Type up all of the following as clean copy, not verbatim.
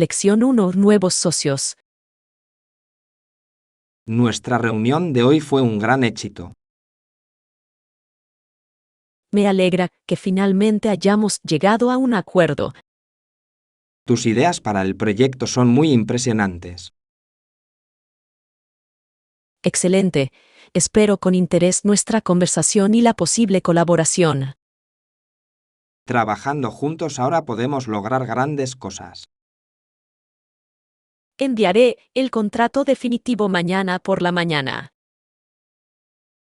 Lección 1. Nuevos socios. Nuestra reunión de hoy fue un gran éxito. Me alegra que finalmente hayamos llegado a un acuerdo. Tus ideas para el proyecto son muy impresionantes. Excelente. Espero con interés nuestra conversación y la posible colaboración. Trabajando juntos ahora podemos lograr grandes cosas. Enviaré el contrato definitivo mañana por la mañana.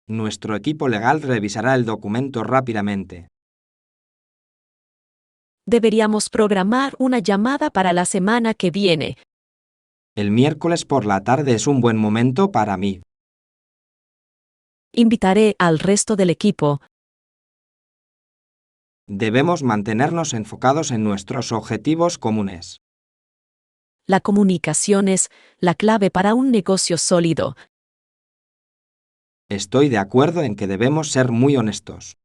Nuestro equipo legal revisará el documento rápidamente. Deberíamos programar una llamada para la semana que viene. El miércoles por la tarde es un buen momento para mí. Invitaré al resto del equipo. Debemos mantenernos enfocados en nuestros objetivos comunes. La comunicación es la clave para un negocio sólido. Estoy de acuerdo en que debemos ser muy honestos.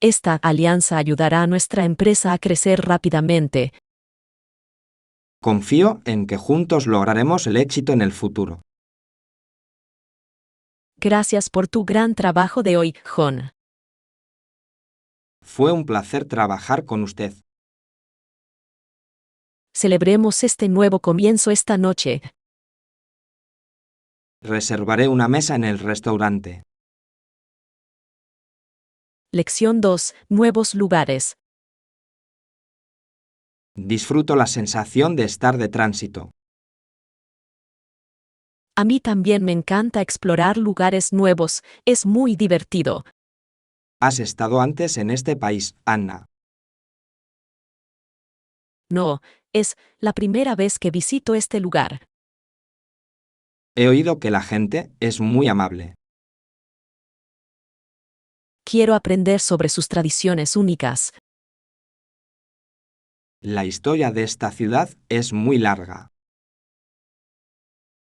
Esta alianza ayudará a nuestra empresa a crecer rápidamente. Confío en que juntos lograremos el éxito en el futuro. Gracias por tu gran trabajo de hoy, John. Fue un placer trabajar con usted. Celebremos este nuevo comienzo esta noche. Reservaré una mesa en el restaurante. Lección 2. Nuevos lugares. Disfruto la sensación de estar de tránsito. A mí también me encanta explorar lugares nuevos, es muy divertido. ¿Has estado antes en este país, Anna? No, es la primera vez que visito este lugar. He oído que la gente es muy amable. Quiero aprender sobre sus tradiciones únicas. La historia de esta ciudad es muy larga.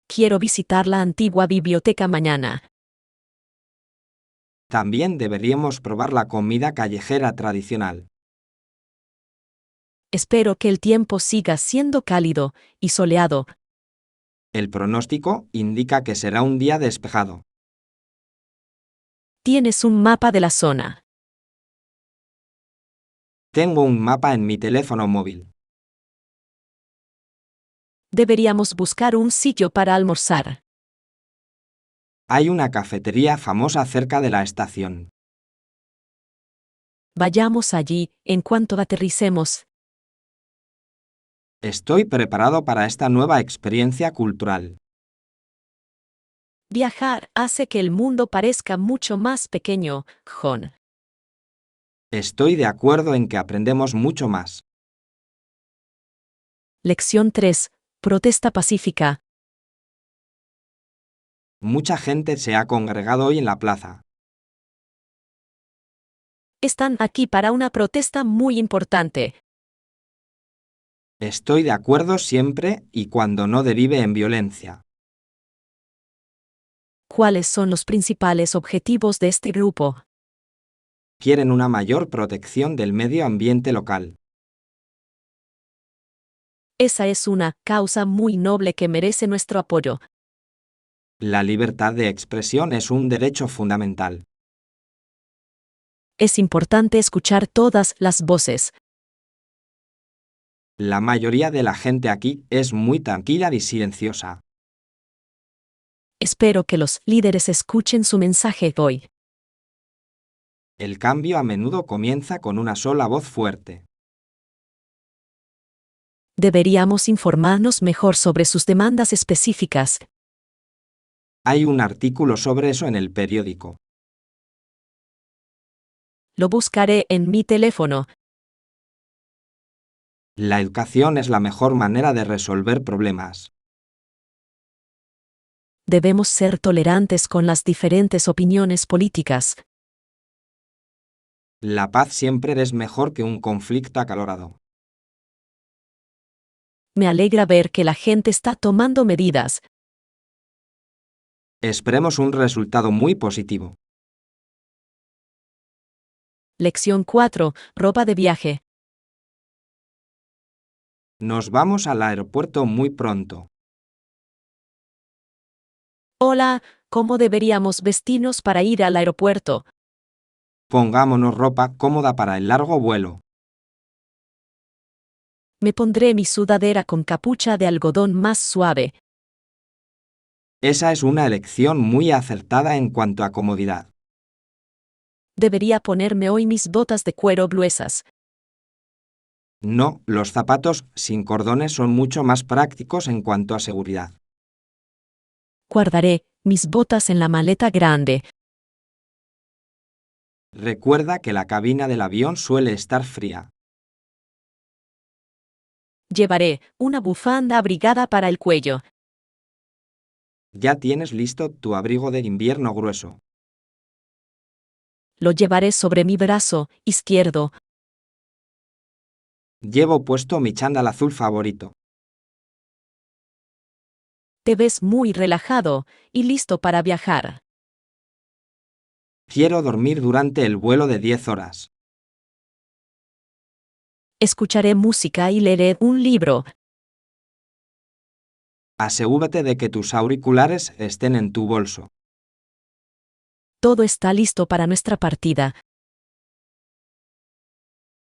Quiero visitar la antigua biblioteca mañana. También deberíamos probar la comida callejera tradicional. Espero que el tiempo siga siendo cálido y soleado. El pronóstico indica que será un día despejado. ¿Tienes un mapa de la zona? Tengo un mapa en mi teléfono móvil. Deberíamos buscar un sitio para almorzar. Hay una cafetería famosa cerca de la estación. Vayamos allí en cuanto aterricemos. Estoy preparado para esta nueva experiencia cultural. Viajar hace que el mundo parezca mucho más pequeño, John. Estoy de acuerdo en que aprendemos mucho más. Lección 3. Protesta pacífica. Mucha gente se ha congregado hoy en la plaza. Están aquí para una protesta muy importante. Estoy de acuerdo siempre y cuando no derive en violencia. ¿Cuáles son los principales objetivos de este grupo? Quieren una mayor protección del medio ambiente local. Esa es una causa muy noble que merece nuestro apoyo. La libertad de expresión es un derecho fundamental. Es importante escuchar todas las voces. La mayoría de la gente aquí es muy tranquila y silenciosa. Espero que los líderes escuchen su mensaje hoy. El cambio a menudo comienza con una sola voz fuerte. Deberíamos informarnos mejor sobre sus demandas específicas. Hay un artículo sobre eso en el periódico. Lo buscaré en mi teléfono. La educación es la mejor manera de resolver problemas. Debemos ser tolerantes con las diferentes opiniones políticas. La paz siempre es mejor que un conflicto acalorado. Me alegra ver que la gente está tomando medidas. Esperemos un resultado muy positivo. Lección 4. Ropa de viaje. Nos vamos al aeropuerto muy pronto. Hola, ¿cómo deberíamos vestirnos para ir al aeropuerto? Pongámonos ropa cómoda para el largo vuelo. Me pondré mi sudadera con capucha de algodón más suave. Esa es una elección muy acertada en cuanto a comodidad. Debería ponerme hoy mis botas de cuero gruesas. No, los zapatos sin cordones son mucho más prácticos en cuanto a seguridad. Guardaré mis botas en la maleta grande. Recuerda que la cabina del avión suele estar fría. Llevaré una bufanda abrigada para el cuello. Ya tienes listo tu abrigo de invierno grueso. Lo llevaré sobre mi brazo izquierdo. Llevo puesto mi chándal azul favorito. Te ves muy relajado y listo para viajar. Quiero dormir durante el vuelo de 10 horas. Escucharé música y leeré un libro. Asegúrate de que tus auriculares estén en tu bolso. Todo está listo para nuestra partida.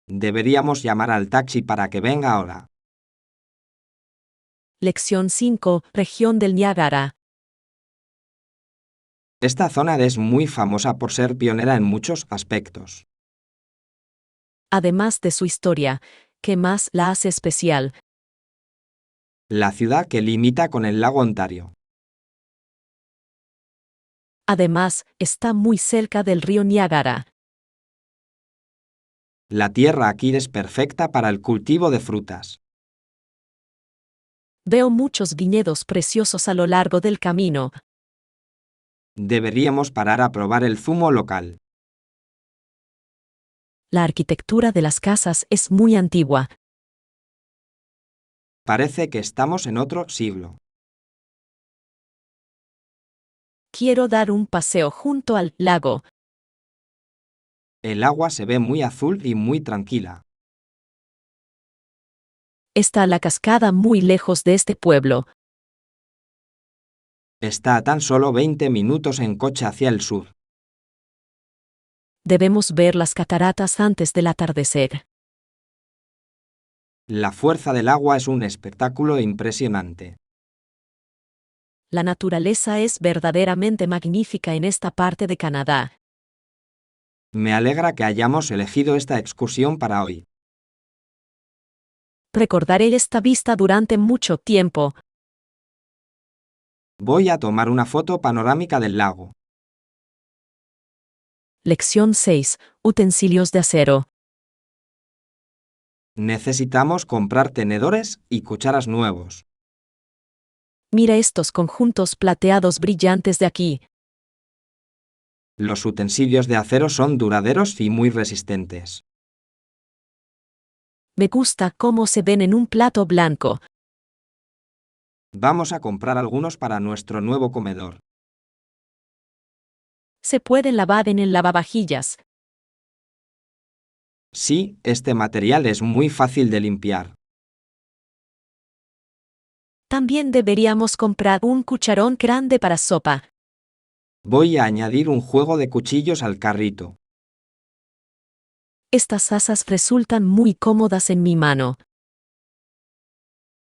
Deberíamos llamar al taxi para que venga ahora. Lección 5. Región del Niágara. Esta zona es muy famosa por ser pionera en muchos aspectos. Además de su historia, ¿qué más la hace especial? La ciudad que limita con el lago Ontario. Además, está muy cerca del río Niágara. La tierra aquí es perfecta para el cultivo de frutas. Veo muchos viñedos preciosos a lo largo del camino. Deberíamos parar a probar el zumo local. La arquitectura de las casas es muy antigua. Parece que estamos en otro siglo. Quiero dar un paseo junto al lago. El agua se ve muy azul y muy tranquila. Está la cascada muy lejos de este pueblo. Está a tan solo 20 minutos en coche hacia el sur. Debemos ver las cataratas antes del atardecer. La fuerza del agua es un espectáculo impresionante. La naturaleza es verdaderamente magnífica en esta parte de Canadá. Me alegra que hayamos elegido esta excursión para hoy. Recordaré esta vista durante mucho tiempo. Voy a tomar una foto panorámica del lago. Lección 6. Utensilios de acero. Necesitamos comprar tenedores y cucharas nuevos. Mira estos conjuntos plateados brillantes de aquí. Los utensilios de acero son duraderos y muy resistentes. Me gusta cómo se ven en un plato blanco. Vamos a comprar algunos para nuestro nuevo comedor. Se pueden lavar en el lavavajillas. Sí, este material es muy fácil de limpiar. También deberíamos comprar un cucharón grande para sopa. Voy a añadir un juego de cuchillos al carrito. Estas asas resultan muy cómodas en mi mano.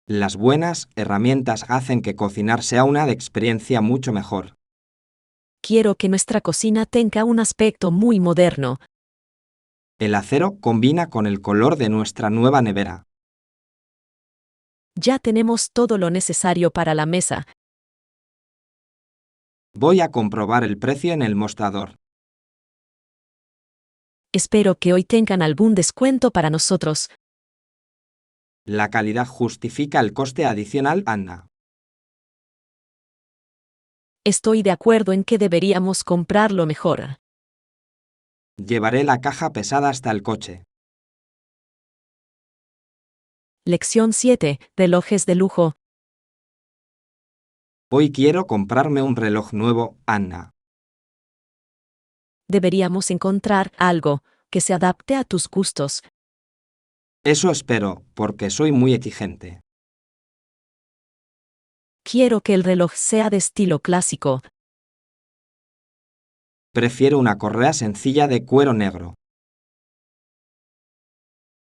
Las buenas herramientas hacen que cocinar sea una experiencia mucho mejor. Quiero que nuestra cocina tenga un aspecto muy moderno. El acero combina con el color de nuestra nueva nevera. Ya tenemos todo lo necesario para la mesa. Voy a comprobar el precio en el mostrador. Espero que hoy tengan algún descuento para nosotros. La calidad justifica el coste adicional, Anna. Estoy de acuerdo en que deberíamos comprarlo mejor. Llevaré la caja pesada hasta el coche. Lección 7. Relojes de lujo. Hoy quiero comprarme un reloj nuevo, Anna. Deberíamos encontrar algo que se adapte a tus gustos. Eso espero, porque soy muy exigente. Quiero que el reloj sea de estilo clásico. Prefiero una correa sencilla de cuero negro.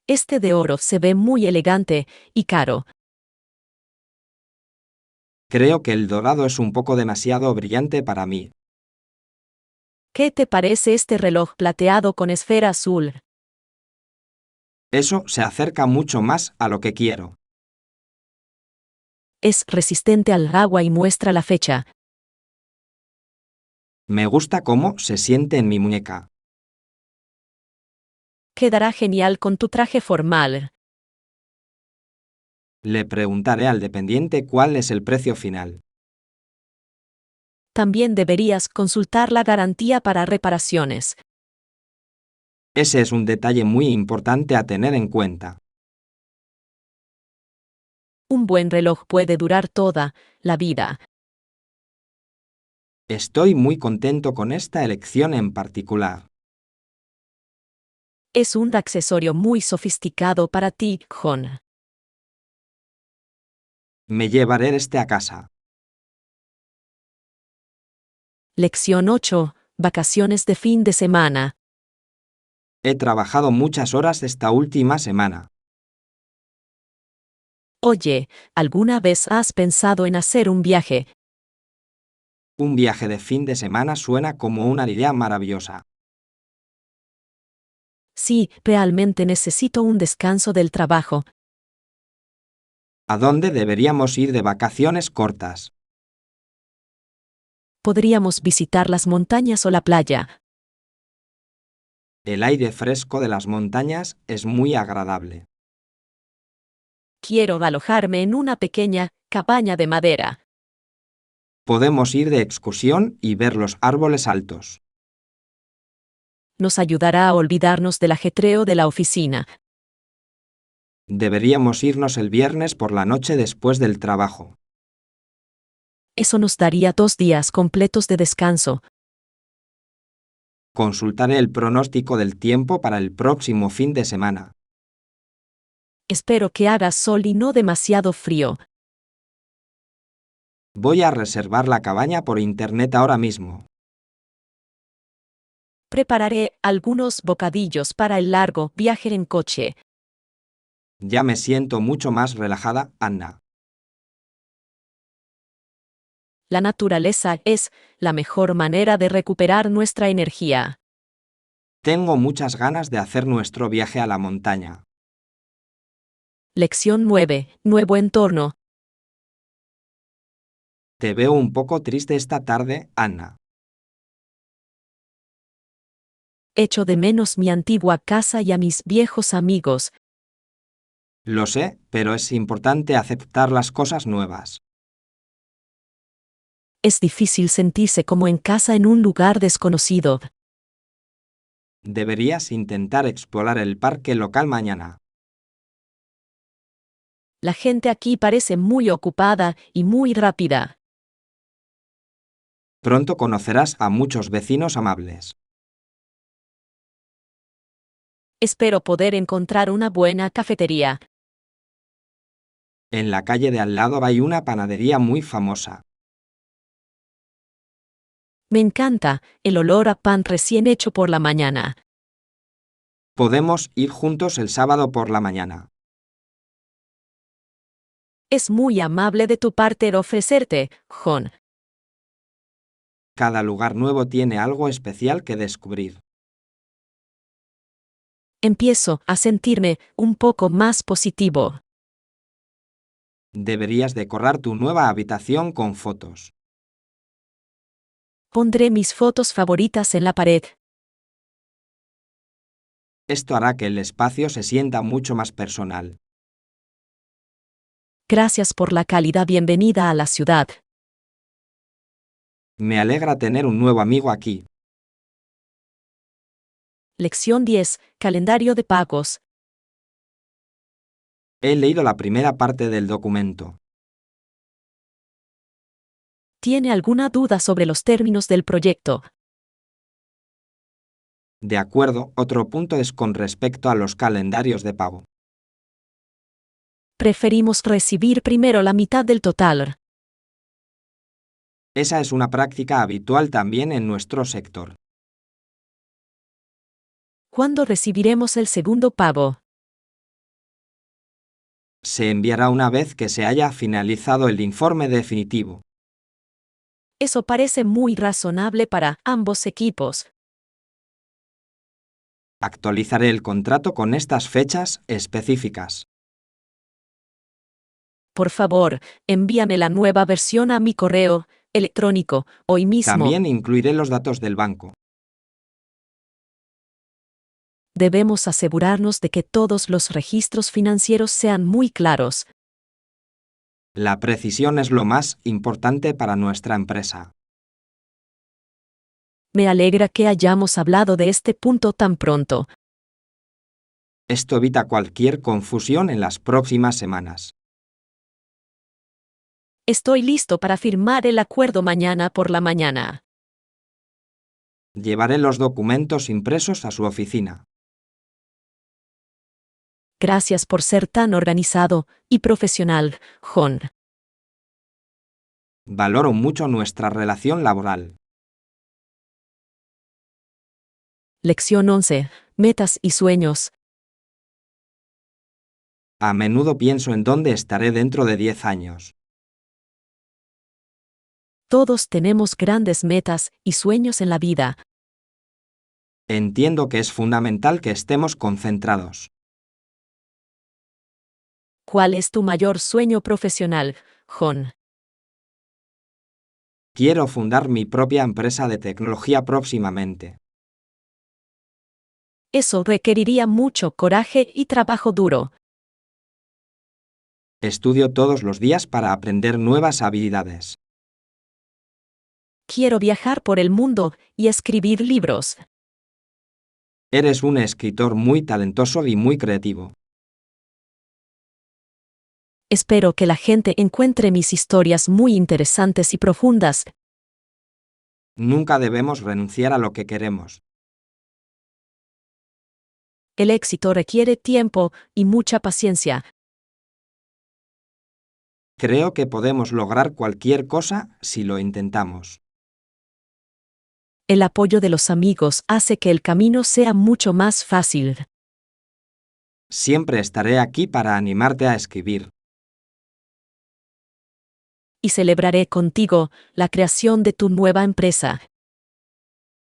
Este de oro se ve muy elegante y caro. Creo que el dorado es un poco demasiado brillante para mí. ¿Qué te parece este reloj plateado con esfera azul? Eso se acerca mucho más a lo que quiero. Es resistente al agua y muestra la fecha. Me gusta cómo se siente en mi muñeca. Quedará genial con tu traje formal. Le preguntaré al dependiente cuál es el precio final. También deberías consultar la garantía para reparaciones. Ese es un detalle muy importante a tener en cuenta. Un buen reloj puede durar toda la vida. Estoy muy contento con esta elección en particular. Es un accesorio muy sofisticado para ti, John. Me llevaré este a casa. Lección 8. Vacaciones de fin de semana. He trabajado muchas horas esta última semana. Oye, ¿alguna vez has pensado en hacer un viaje? Un viaje de fin de semana suena como una idea maravillosa. Sí, realmente necesito un descanso del trabajo. ¿A dónde deberíamos ir de vacaciones cortas? Podríamos visitar las montañas o la playa. El aire fresco de las montañas es muy agradable. Quiero alojarme en una pequeña cabaña de madera. Podemos ir de excursión y ver los árboles altos. Nos ayudará a olvidarnos del ajetreo de la oficina. Deberíamos irnos el viernes por la noche después del trabajo. Eso nos daría 2 días completos de descanso. Consultaré el pronóstico del tiempo para el próximo fin de semana. Espero que haga sol y no demasiado frío. Voy a reservar la cabaña por internet ahora mismo. Prepararé algunos bocadillos para el largo viaje en coche. Ya me siento mucho más relajada, Anna. La naturaleza es la mejor manera de recuperar nuestra energía. Tengo muchas ganas de hacer nuestro viaje a la montaña. Lección 9. Nuevo entorno. Te veo un poco triste esta tarde, Anna. Echo de menos mi antigua casa y a mis viejos amigos. Lo sé, pero es importante aceptar las cosas nuevas. Es difícil sentirse como en casa en un lugar desconocido. Deberías intentar explorar el parque local mañana. La gente aquí parece muy ocupada y muy rápida. Pronto conocerás a muchos vecinos amables. Espero poder encontrar una buena cafetería. En la calle de al lado hay una panadería muy famosa. Me encanta el olor a pan recién hecho por la mañana. Podemos ir juntos el sábado por la mañana. Es muy amable de tu parte de ofrecerte, John. Cada lugar nuevo tiene algo especial que descubrir. Empiezo a sentirme un poco más positivo. Deberías decorar tu nueva habitación con fotos. Pondré mis fotos favoritas en la pared. Esto hará que el espacio se sienta mucho más personal. Gracias por la cálida bienvenida a la ciudad. Me alegra tener un nuevo amigo aquí. Lección 10. Calendario de pagos. He leído la primera parte del documento. ¿Tiene alguna duda sobre los términos del proyecto? De acuerdo, otro punto es con respecto a los calendarios de pago. preferimos recibir primero la mitad del total. Esa es una práctica habitual también en nuestro sector. ¿Cuándo recibiremos el segundo pago? Se enviará una vez que se haya finalizado el informe definitivo. Eso parece muy razonable para ambos equipos. Actualizaré el contrato con estas fechas específicas. Por favor, envíame la nueva versión a mi correo electrónico hoy mismo. También incluiré los datos del banco. Debemos asegurarnos de que todos los registros financieros sean muy claros. La precisión es lo más importante para nuestra empresa. Me alegra que hayamos hablado de este punto tan pronto. Esto evita cualquier confusión en las próximas semanas. Estoy listo para firmar el acuerdo mañana por la mañana. Llevaré los documentos impresos a su oficina. Gracias por ser tan organizado y profesional, John. Valoro mucho nuestra relación laboral. Lección 11. Metas y sueños. A menudo pienso en dónde estaré dentro de 10 años. Todos tenemos grandes metas y sueños en la vida. Entiendo que es fundamental que estemos concentrados. ¿Cuál es tu mayor sueño profesional, John? Quiero fundar mi propia empresa de tecnología próximamente. Eso requeriría mucho coraje y trabajo duro. Estudio todos los días para aprender nuevas habilidades. Quiero viajar por el mundo y escribir libros. Eres un escritor muy talentoso y muy creativo. Espero que la gente encuentre mis historias muy interesantes y profundas. Nunca debemos renunciar a lo que queremos. El éxito requiere tiempo y mucha paciencia. Creo que podemos lograr cualquier cosa si lo intentamos. El apoyo de los amigos hace que el camino sea mucho más fácil. Siempre estaré aquí para animarte a escribir. Y celebraré contigo la creación de tu nueva empresa.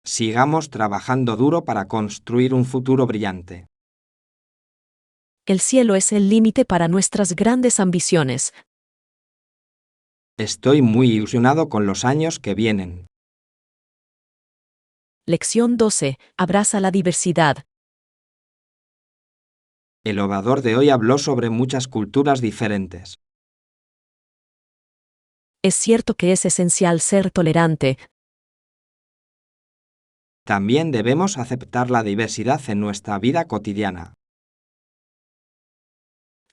Sigamos trabajando duro para construir un futuro brillante. El cielo es el límite para nuestras grandes ambiciones. Estoy muy ilusionado con los años que vienen. Lección 12. Abraza la diversidad. El orador de hoy habló sobre muchas culturas diferentes. Es cierto que es esencial ser tolerante. También debemos aceptar la diversidad en nuestra vida cotidiana.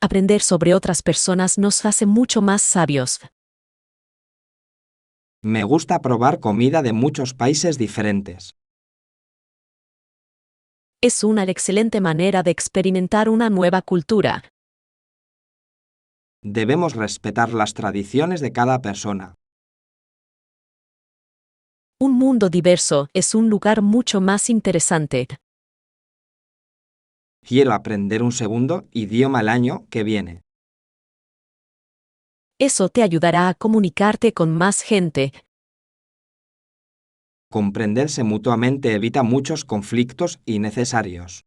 Aprender sobre otras personas nos hace mucho más sabios. Me gusta probar comida de muchos países diferentes. Es una excelente manera de experimentar una nueva cultura. Debemos respetar las tradiciones de cada persona. Un mundo diverso es un lugar mucho más interesante. Quiero aprender un segundo idioma el año que viene. Eso te ayudará a comunicarte con más gente. Comprenderse mutuamente evita muchos conflictos innecesarios.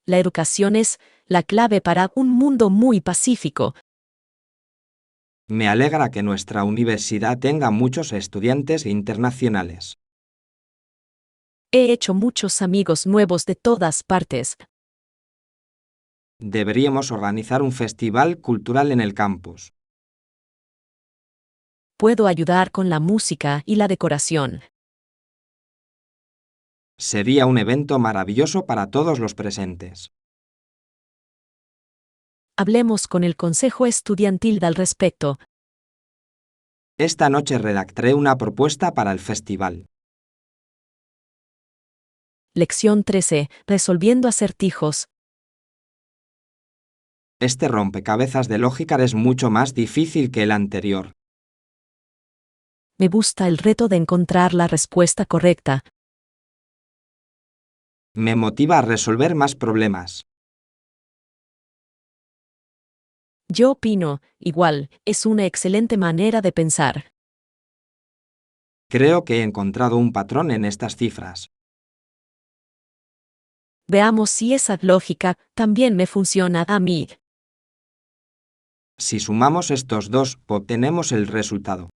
La educación es la clave para un mundo muy pacífico. Me alegra que nuestra universidad tenga muchos estudiantes internacionales. He hecho muchos amigos nuevos de todas partes. Deberíamos organizar un festival cultural en el campus. Puedo ayudar con la música y la decoración. Sería un evento maravilloso para todos los presentes. Hablemos con el consejo estudiantil al respecto. Esta noche redactaré una propuesta para el festival. Lección 13. Resolviendo acertijos. Este rompecabezas de lógica es mucho más difícil que el anterior. Me gusta el reto de encontrar la respuesta correcta. Me motiva a resolver más problemas. Yo opino, igual, es una excelente manera de pensar. Creo que he encontrado un patrón en estas cifras. Veamos si esa lógica también me funciona a mí. Si sumamos estos dos, obtenemos el resultado.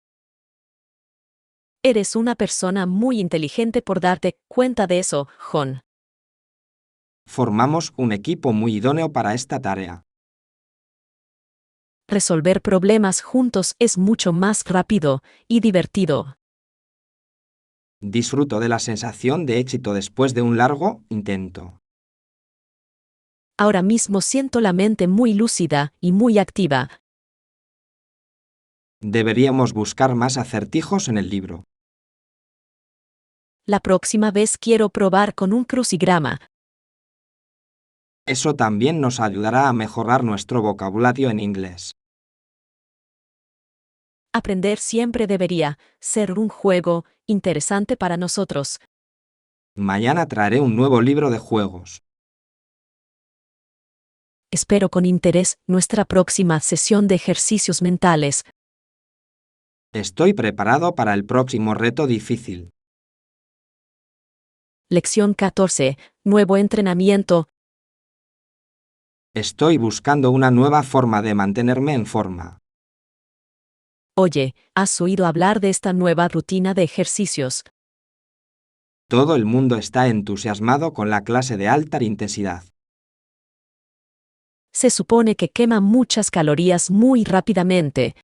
Eres una persona muy inteligente por darte cuenta de eso, John. Formamos un equipo muy idóneo para esta tarea. Resolver problemas juntos es mucho más rápido y divertido. Disfruto de la sensación de éxito después de un largo intento. Ahora mismo siento la mente muy lúcida y muy activa. Deberíamos buscar más acertijos en el libro. La próxima vez quiero probar con un crucigrama. Eso también nos ayudará a mejorar nuestro vocabulario en inglés. Aprender siempre debería ser un juego interesante para nosotros. Mañana traeré un nuevo libro de juegos. Espero con interés nuestra próxima sesión de ejercicios mentales. Estoy preparado para el próximo reto difícil. Lección 14. Nuevo entrenamiento. Estoy buscando una nueva forma de mantenerme en forma. Oye, ¿has oído hablar de esta nueva rutina de ejercicios? Todo el mundo está entusiasmado con la clase de alta intensidad. Se supone que quema muchas calorías muy rápidamente.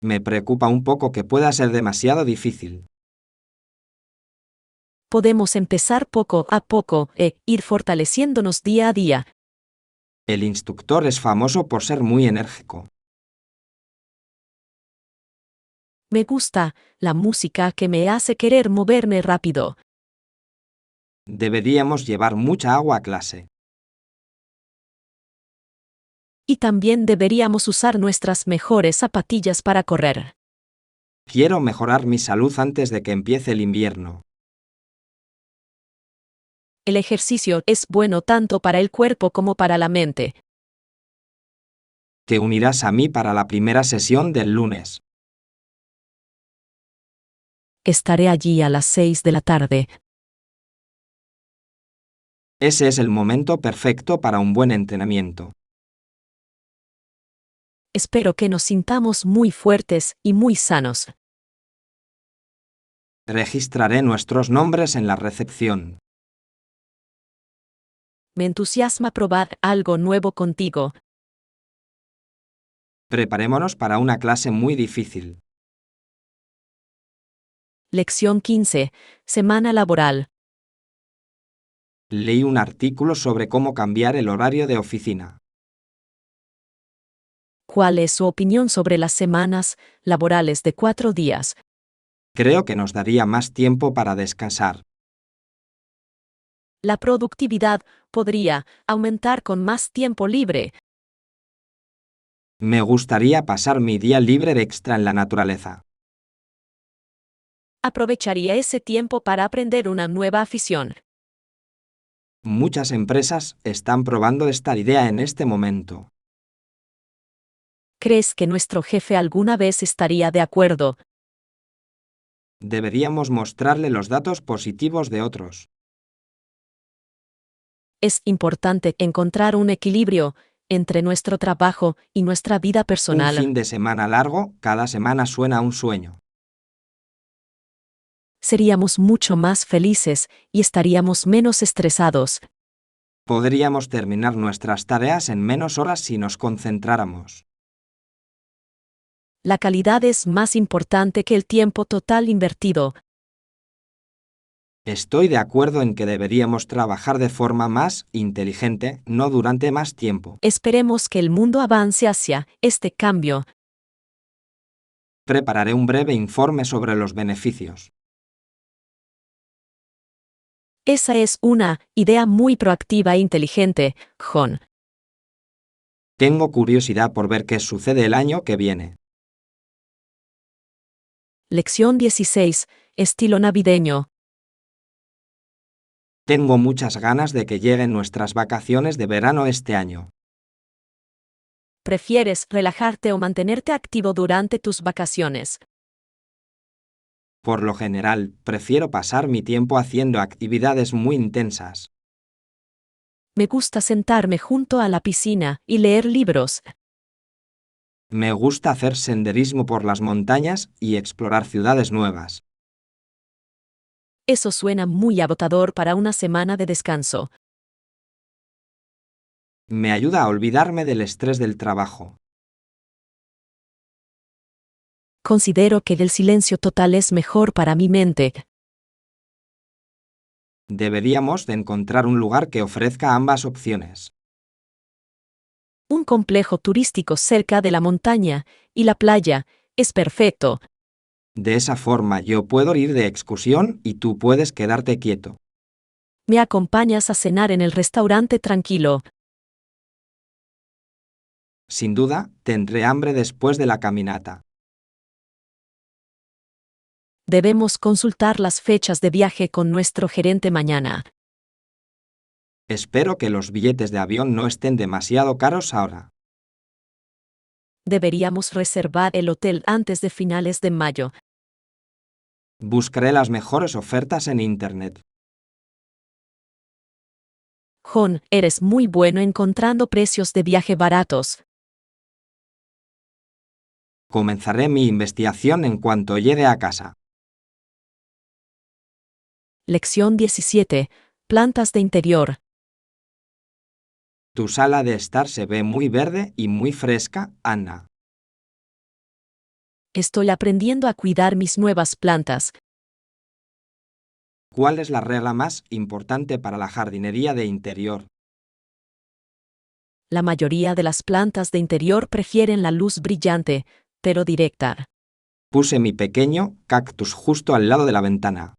Me preocupa un poco que pueda ser demasiado difícil. Podemos empezar poco a poco e ir fortaleciéndonos día a día. El instructor es famoso por ser muy enérgico. Me gusta la música que me hace querer moverme rápido. Deberíamos llevar mucha agua a clase. Y también deberíamos usar nuestras mejores zapatillas para correr. Quiero mejorar mi salud antes de que empiece el invierno. El ejercicio es bueno tanto para el cuerpo como para la mente. Te unirás a mí para la primera sesión del lunes. Estaré allí a las 6 de la tarde. Ese es el momento perfecto para un buen entrenamiento. Espero que nos sintamos muy fuertes y muy sanos. Registraré nuestros nombres en la recepción. Me entusiasma probar algo nuevo contigo. Preparémonos para una clase muy difícil. Lección 15. Semana laboral. Leí un artículo sobre cómo cambiar el horario de oficina. ¿Cuál es su opinión sobre las semanas laborales de 4 días? Creo que nos daría más tiempo para descansar. La productividad podría aumentar con más tiempo libre. Me gustaría pasar mi día libre de extra en la naturaleza. Aprovecharía ese tiempo para aprender una nueva afición. Muchas empresas están probando esta idea en este momento. ¿Crees que nuestro jefe alguna vez estaría de acuerdo? Deberíamos mostrarle los datos positivos de otros. Es importante encontrar un equilibrio entre nuestro trabajo y nuestra vida Un personal. fin de semana largo, cada semana suena a un sueño. Seríamos mucho más felices y estaríamos menos estresados. Podríamos terminar nuestras tareas en menos horas si nos concentráramos. La calidad es más importante que el tiempo total invertido. Estoy de acuerdo en que deberíamos trabajar de forma más inteligente, no durante más tiempo. Esperemos que el mundo avance hacia este cambio. Prepararé un breve informe sobre los beneficios. Esa es una idea muy proactiva e inteligente, John. Tengo curiosidad por ver qué sucede el año que viene. Lección 16. Estilo navideño. Tengo muchas ganas de que lleguen nuestras vacaciones de verano este año. ¿Prefieres relajarte o mantenerte activo durante tus vacaciones? Por lo general, prefiero pasar mi tiempo haciendo actividades muy intensas. Me gusta sentarme junto a la piscina y leer libros. Me gusta hacer senderismo por las montañas y explorar ciudades nuevas. Eso suena muy agotador para una semana de descanso. Me ayuda a olvidarme del estrés del trabajo. Considero que el silencio total es mejor para mi mente. Deberíamos de encontrar un lugar que ofrezca ambas opciones. Un complejo turístico cerca de la montaña y la playa es perfecto. De esa forma yo puedo ir de excursión y tú puedes quedarte quieto. ¿Me acompañas a cenar en el restaurante tranquilo? Sin duda, tendré hambre después de la caminata. Debemos consultar las fechas de viaje con nuestro gerente mañana. Espero que los billetes de avión no estén demasiado caros ahora. Deberíamos reservar el hotel antes de finales de mayo. Buscaré las mejores ofertas en Internet. John, eres muy bueno encontrando precios de viaje baratos. Comenzaré mi investigación en cuanto llegue a casa. Lección 17. Plantas de interior. Tu sala de estar se ve muy verde y muy fresca, Anna. Estoy aprendiendo a cuidar mis nuevas plantas. ¿Cuál es la regla más importante para la jardinería de interior? La mayoría de las plantas de interior prefieren la luz brillante, pero directa. Puse mi pequeño cactus justo al lado de la ventana.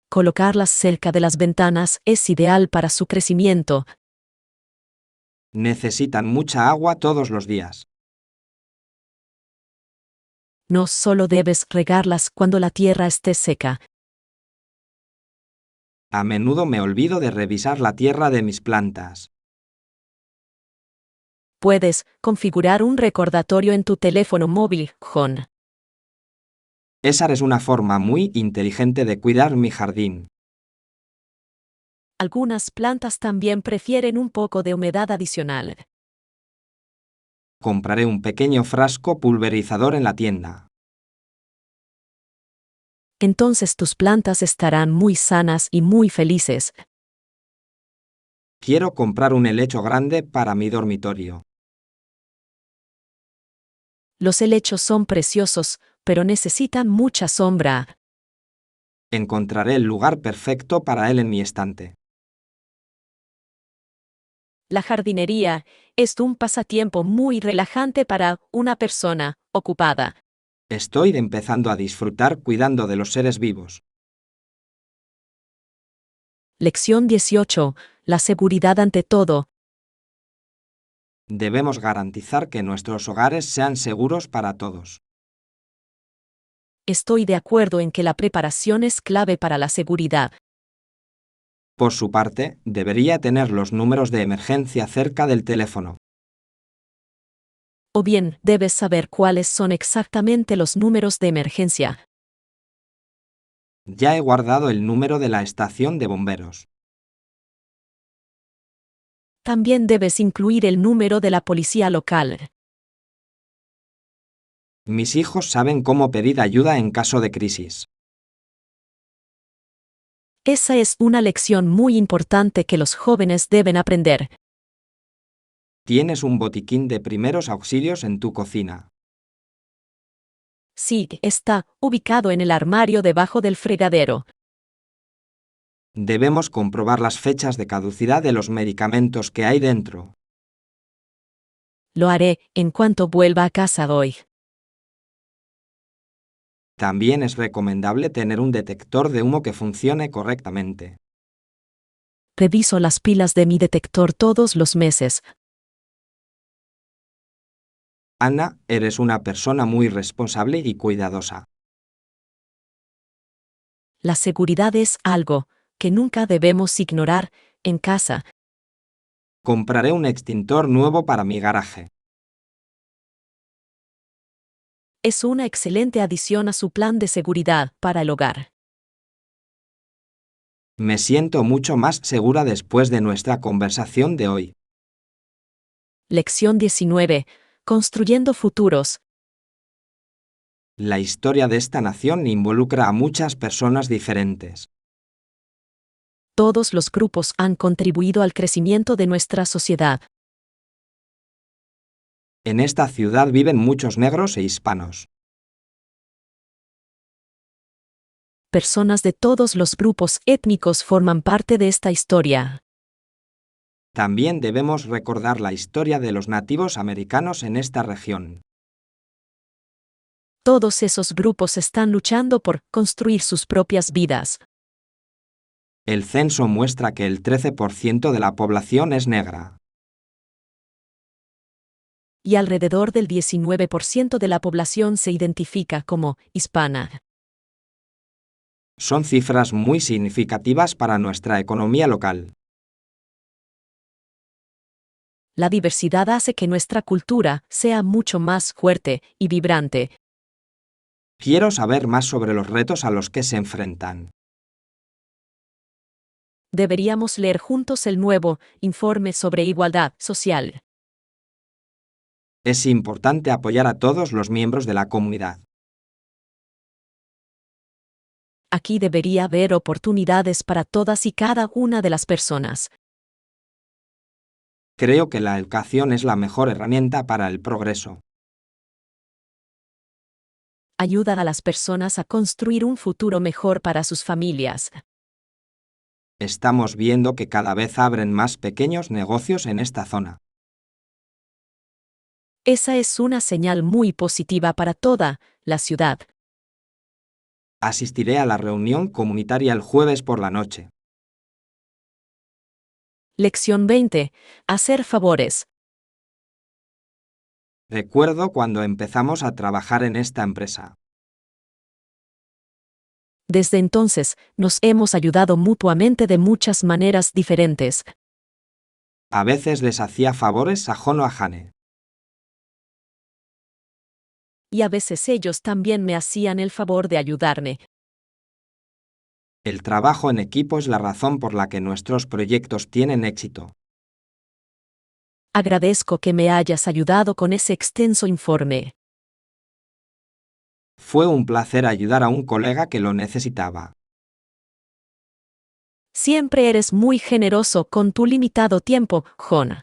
Colocarlas cerca de las ventanas es ideal para su crecimiento. Necesitan mucha agua todos los días. No solo debes regarlas cuando la tierra esté seca. A menudo me olvido de revisar la tierra de mis plantas. Puedes configurar un recordatorio en tu teléfono móvil, John. Esa es una forma muy inteligente de cuidar mi jardín. Algunas plantas también prefieren un poco de humedad adicional. Compraré un pequeño frasco pulverizador en la tienda. Entonces tus plantas estarán muy sanas y muy felices. Quiero comprar un helecho grande para mi dormitorio. Los helechos son preciosos, pero necesitan mucha sombra. Encontraré el lugar perfecto para él en mi estante. La jardinería es un pasatiempo muy relajante para una persona ocupada. Estoy empezando a disfrutar cuidando de los seres vivos. Lección 18. La seguridad ante todo. Debemos garantizar que nuestros hogares sean seguros para todos. Estoy de acuerdo en que la preparación es clave para la seguridad. Por su parte, debería tener los números de emergencia cerca del teléfono. O bien, debes saber cuáles son exactamente los números de emergencia. Ya he guardado el número de la estación de bomberos. También debes incluir el número de la policía local. Mis hijos saben cómo pedir ayuda en caso de crisis. Esa es una lección muy importante que los jóvenes deben aprender. Tienes un botiquín de primeros auxilios en tu cocina. Sí, está ubicado en el armario debajo del fregadero. Debemos comprobar las fechas de caducidad de los medicamentos que hay dentro. Lo haré en cuanto vuelva a casa hoy. También es recomendable tener un detector de humo que funcione correctamente. Reviso las pilas de mi detector todos los meses. Anna, eres una persona muy responsable y cuidadosa. La seguridad es algo que nunca debemos ignorar en casa. Compraré un extintor nuevo para mi garaje. Es una excelente adición a su plan de seguridad para el hogar. Me siento mucho más segura después de nuestra conversación de hoy. Lección 19. Construyendo futuros. La historia de esta nación involucra a muchas personas diferentes. Todos los grupos han contribuido al crecimiento de nuestra sociedad. En esta ciudad viven muchos negros e hispanos. Personas de todos los grupos étnicos forman parte de esta historia. También debemos recordar la historia de los nativos americanos en esta región. Todos esos grupos están luchando por construir sus propias vidas. El censo muestra que el 13% de la población es negra. Y alrededor del 19% de la población se identifica como hispana. Son cifras muy significativas para nuestra economía local. La diversidad hace que nuestra cultura sea mucho más fuerte y vibrante. Quiero saber más sobre los retos a los que se enfrentan. Deberíamos leer juntos el nuevo informe sobre igualdad social. Es importante apoyar a todos los miembros de la comunidad. Aquí debería haber oportunidades para todas y cada una de las personas. Creo que la educación es la mejor herramienta para el progreso. Ayuda a las personas a construir un futuro mejor para sus familias. Estamos viendo que cada vez abren más pequeños negocios en esta zona. Esa es una señal muy positiva para toda la ciudad. Asistiré a la reunión comunitaria el jueves por la noche. Lección 20. Hacer favores. Recuerdo cuando empezamos a trabajar en esta empresa. Desde entonces, nos hemos ayudado mutuamente de muchas maneras diferentes. A veces les hacía favores a Jon o a Jane. Y a veces ellos también me hacían el favor de ayudarme. El trabajo en equipo es la razón por la que nuestros proyectos tienen éxito. Agradezco que me hayas ayudado con ese extenso informe. Fue un placer ayudar a un colega que lo necesitaba. Siempre eres muy generoso con tu limitado tiempo, Jon.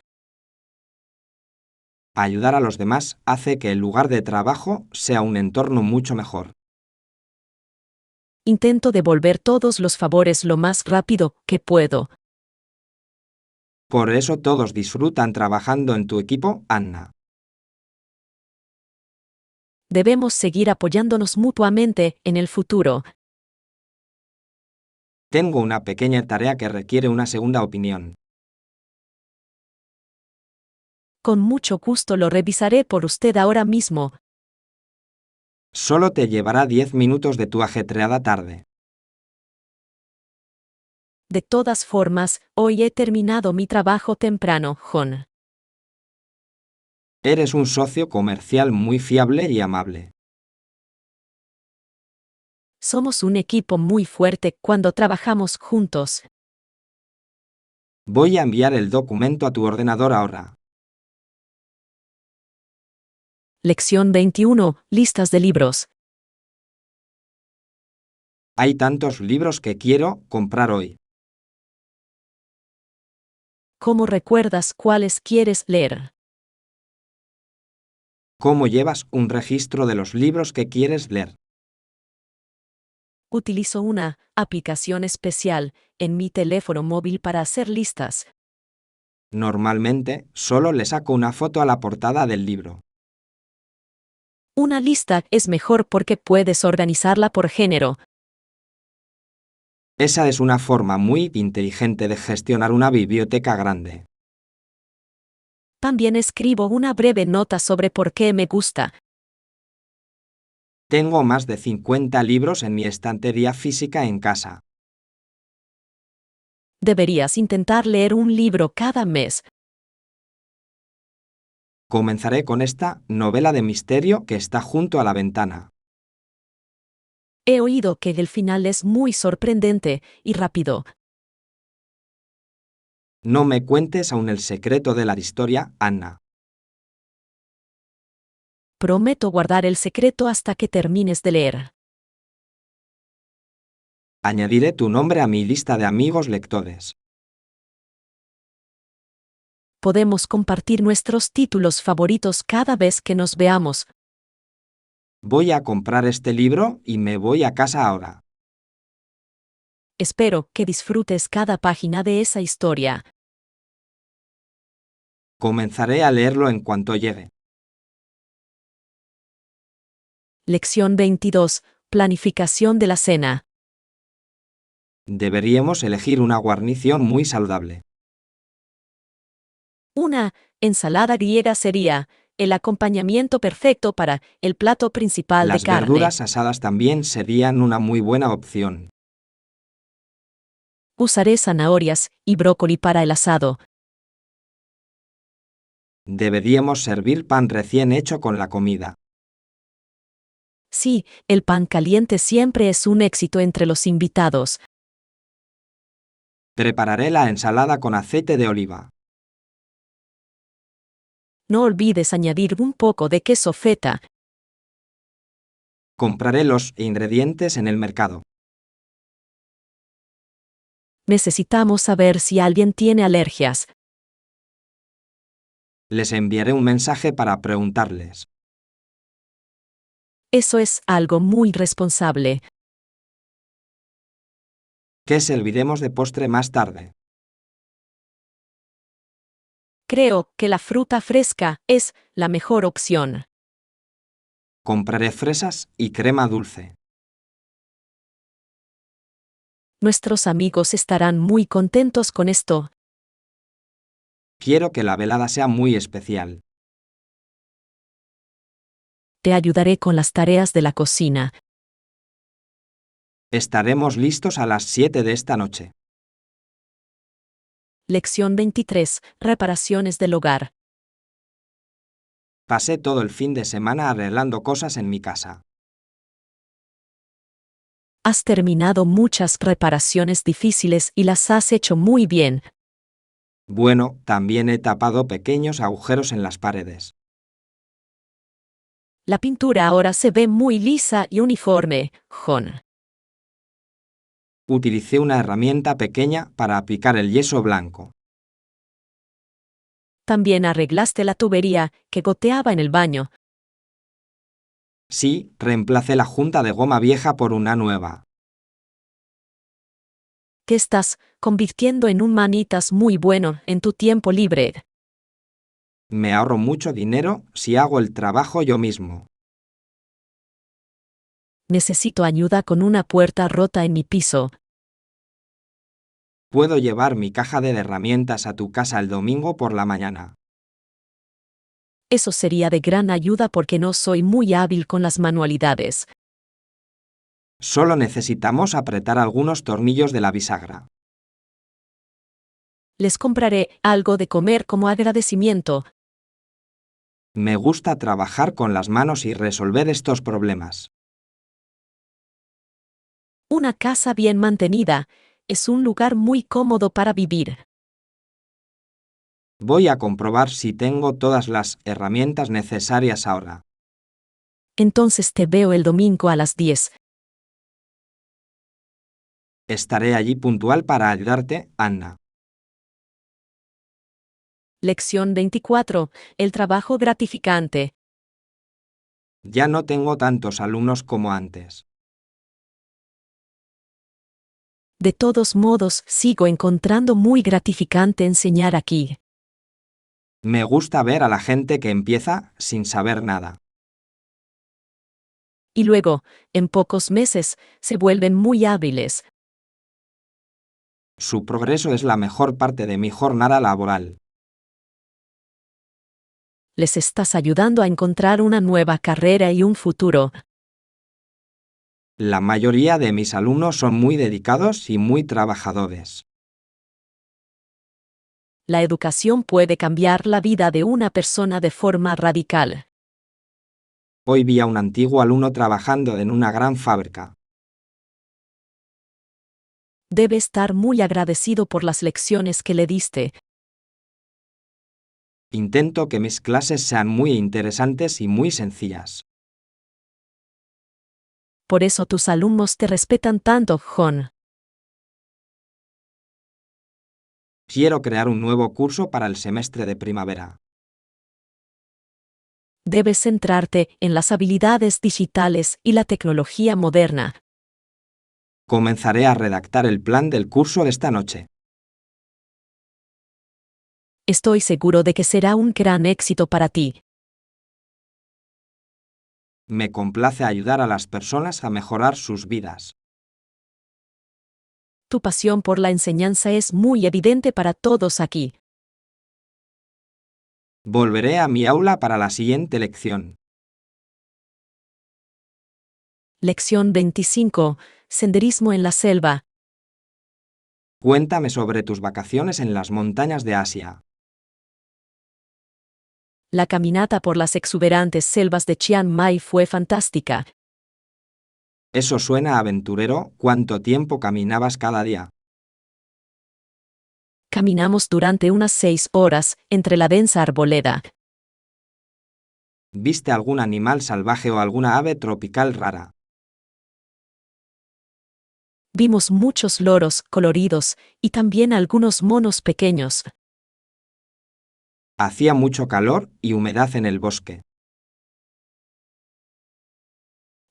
Ayudar a los demás hace que el lugar de trabajo sea un entorno mucho mejor. Intento devolver todos los favores lo más rápido que puedo. Por eso todos disfrutan trabajando en tu equipo, Anna. Debemos seguir apoyándonos mutuamente en el futuro. Tengo una pequeña tarea que requiere una segunda opinión. Con mucho gusto lo revisaré por usted ahora mismo. Solo te llevará 10 minutos de tu ajetreada tarde. De todas formas, hoy he terminado mi trabajo temprano, Jon. Eres un socio comercial muy fiable y amable. Somos un equipo muy fuerte cuando trabajamos juntos. Voy a enviar el documento a tu ordenador ahora. Lección 21. Listas de libros. Hay tantos libros que quiero comprar hoy. ¿Cómo recuerdas cuáles quieres leer? ¿Cómo llevas un registro de los libros que quieres leer? Utilizo una aplicación especial en mi teléfono móvil para hacer listas. Normalmente, solo le saco una foto a la portada del libro. Una lista es mejor porque puedes organizarla por género. Esa es una forma muy inteligente de gestionar una biblioteca grande. También escribo una breve nota sobre por qué me gusta. Tengo más de 50 libros en mi estantería física en casa. Deberías intentar leer un libro cada mes. Comenzaré con esta novela de misterio que está junto a la ventana. He oído que el final es muy sorprendente y rápido. No me cuentes aún el secreto de la historia, Anna. Prometo guardar el secreto hasta que termines de leer. Añadiré tu nombre a mi lista de amigos lectores. Podemos compartir nuestros títulos favoritos cada vez que nos veamos. Voy a comprar este libro y me voy a casa ahora. Espero que disfrutes cada página de esa historia. Comenzaré a leerlo en cuanto llegue. Lección 22. Planificación de la cena. Deberíamos elegir una guarnición muy saludable. Una ensalada griega sería el acompañamiento perfecto para el plato principal de Las carne. verduras asadas también serían una muy buena opción. Usaré zanahorias y brócoli para el asado. Deberíamos servir pan recién hecho con la comida. Sí, el pan caliente siempre es un éxito entre los invitados. Prepararé la ensalada con aceite de oliva. No olvides añadir un poco de queso feta. Compraré los ingredientes en el mercado. Necesitamos saber si alguien tiene alergias. Les enviaré un mensaje para preguntarles. Eso es algo muy responsable. ¿Qué serviremos de postre más tarde? Creo que la fruta fresca es la mejor opción. Compraré fresas y crema dulce. Nuestros amigos estarán muy contentos con esto. Quiero que la velada sea muy especial. Te ayudaré con las tareas de la cocina. Estaremos listos a las 7 de esta noche. Lección 23. Reparaciones del hogar. Pasé todo el fin de semana arreglando cosas en mi casa. Has terminado muchas reparaciones difíciles y las has hecho muy bien. Bueno, también he tapado pequeños agujeros en las paredes. La pintura ahora se ve muy lisa y uniforme, John. Utilicé una herramienta pequeña para aplicar el yeso blanco. También arreglaste la tubería que goteaba en el baño. Sí, reemplacé la junta de goma vieja por una nueva. Te estás convirtiendo en un manitas muy bueno en tu tiempo libre. Me ahorro mucho dinero si hago el trabajo yo mismo. Necesito ayuda con una puerta rota en mi piso. Puedo llevar mi caja de herramientas a tu casa el domingo por la mañana. Eso sería de gran ayuda porque no soy muy hábil con las manualidades. Solo necesitamos apretar algunos tornillos de la bisagra. Les compraré algo de comer como agradecimiento. Me gusta trabajar con las manos y resolver estos problemas. Una casa bien mantenida es un lugar muy cómodo para vivir. Voy a comprobar si tengo todas las herramientas necesarias ahora. Entonces te veo el domingo a las 10. Estaré allí puntual para ayudarte, Anna. Lección 24. El trabajo gratificante. Ya no tengo tantos alumnos como antes. De todos modos, sigo encontrando muy gratificante enseñar aquí. Me gusta ver a la gente que empieza sin saber nada. Y luego, en pocos meses, se vuelven muy hábiles. Su progreso es la mejor parte de mi jornada laboral. Les estás ayudando a encontrar una nueva carrera y un futuro. La mayoría de mis alumnos son muy dedicados y muy trabajadores. La educación puede cambiar la vida de una persona de forma radical. Hoy vi a un antiguo alumno trabajando en una gran fábrica. Debe estar muy agradecido por las lecciones que le diste. Intento que mis clases sean muy interesantes y muy sencillas. Por eso tus alumnos te respetan tanto, John. Quiero crear un nuevo curso para el semestre de primavera. Debes centrarte en las habilidades digitales y la tecnología moderna. Comenzaré a redactar el plan del curso de esta noche. Estoy seguro de que será un gran éxito para ti. Me complace ayudar a las personas a mejorar sus vidas. Tu pasión por la enseñanza es muy evidente para todos aquí. Volveré a mi aula para la siguiente lección. Lección 25. Senderismo en la selva. Cuéntame sobre tus vacaciones en las montañas de Asia. La caminata por las exuberantes selvas de Chiang Mai fue fantástica. Eso suena aventurero. ¿Cuánto tiempo caminabas cada día? Caminamos durante unas 6 horas entre la densa arboleda. ¿Viste algún animal salvaje o alguna ave tropical rara? Vimos muchos loros coloridos y también algunos monos pequeños. Hacía mucho calor y humedad en el bosque.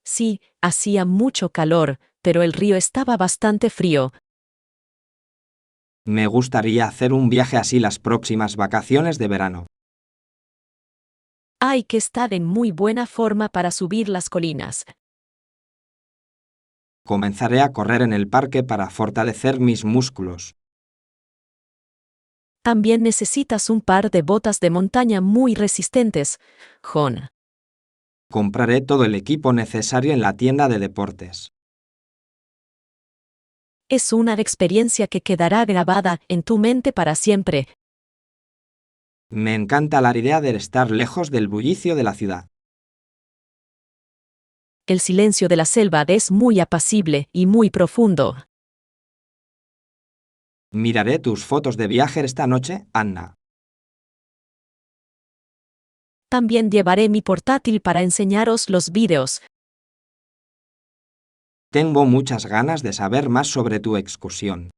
Sí, hacía mucho calor, pero el río estaba bastante frío. Me gustaría hacer un viaje así las próximas vacaciones de verano. Hay que estar en muy buena forma para subir las colinas. Comenzaré a correr en el parque para fortalecer mis músculos. También necesitas un par de botas de montaña muy resistentes, John. Compraré todo el equipo necesario en la tienda de deportes. Es una experiencia que quedará grabada en tu mente para siempre. Me encanta la idea de estar lejos del bullicio de la ciudad. El silencio de la selva es muy apacible y muy profundo. Miraré tus fotos de viaje esta noche, Anna. También llevaré mi portátil para enseñaros los vídeos. Tengo muchas ganas de saber más sobre tu excursión.